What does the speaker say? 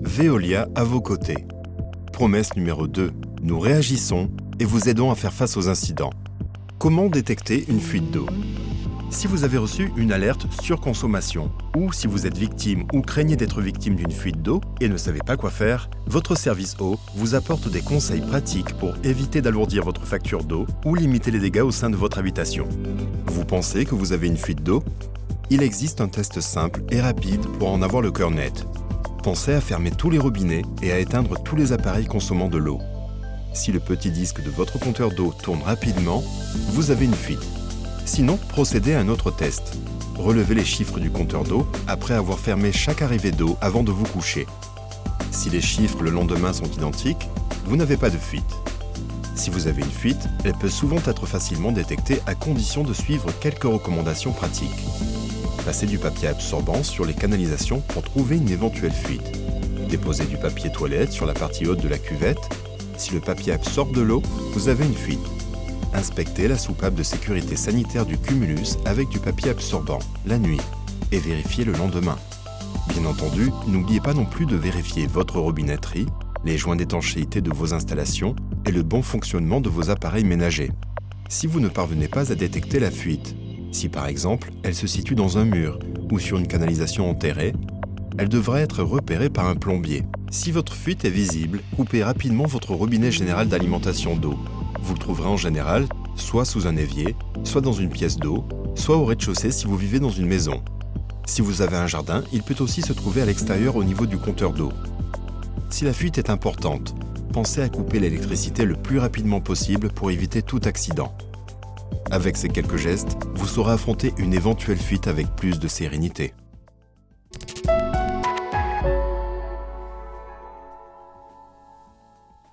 Veolia à vos côtés. Promesse numéro 2. Nous réagissons et vous aidons à faire face aux incidents. Comment détecter une fuite d'eau? Si vous avez reçu une alerte surconsommation ou si vous êtes victime ou craignez d'être victime d'une fuite d'eau et ne savez pas quoi faire, votre service eau vous apporte des conseils pratiques pour éviter d'alourdir votre facture d'eau ou limiter les dégâts au sein de votre habitation. Vous pensez que vous avez une fuite d'eau? Il existe un test simple et rapide pour en avoir le cœur net. Pensez à fermer tous les robinets et à éteindre tous les appareils consommant de l'eau. Si le petit disque de votre compteur d'eau tourne rapidement, vous avez une fuite. Sinon, procédez à un autre test. Relevez les chiffres du compteur d'eau après avoir fermé chaque arrivée d'eau avant de vous coucher. Si les chiffres le lendemain sont identiques, vous n'avez pas de fuite. Si vous avez une fuite, elle peut souvent être facilement détectée à condition de suivre quelques recommandations pratiques. Passez du papier absorbant sur les canalisations pour trouver une éventuelle fuite. Déposez du papier toilette sur la partie haute de la cuvette. Si le papier absorbe de l'eau, vous avez une fuite. Inspectez la soupape de sécurité sanitaire du cumulus avec du papier absorbant la nuit et vérifiez le lendemain. Bien entendu, n'oubliez pas non plus de vérifier votre robinetterie, les joints d'étanchéité de vos installations et le bon fonctionnement de vos appareils ménagers. Si vous ne parvenez pas à détecter la fuite, si par exemple elle se situe dans un mur ou sur une canalisation enterrée, elle devra être repérée par un plombier. Si votre fuite est visible, coupez rapidement votre robinet général d'alimentation d'eau. Vous le trouverez en général soit sous un évier, soit dans une pièce d'eau, soit au rez-de-chaussée si vous vivez dans une maison. Si vous avez un jardin, il peut aussi se trouver à l'extérieur au niveau du compteur d'eau. Si la fuite est importante, pensez à couper l'électricité le plus rapidement possible pour éviter tout accident. Avec ces quelques gestes, vous saurez affronter une éventuelle fuite avec plus de sérénité.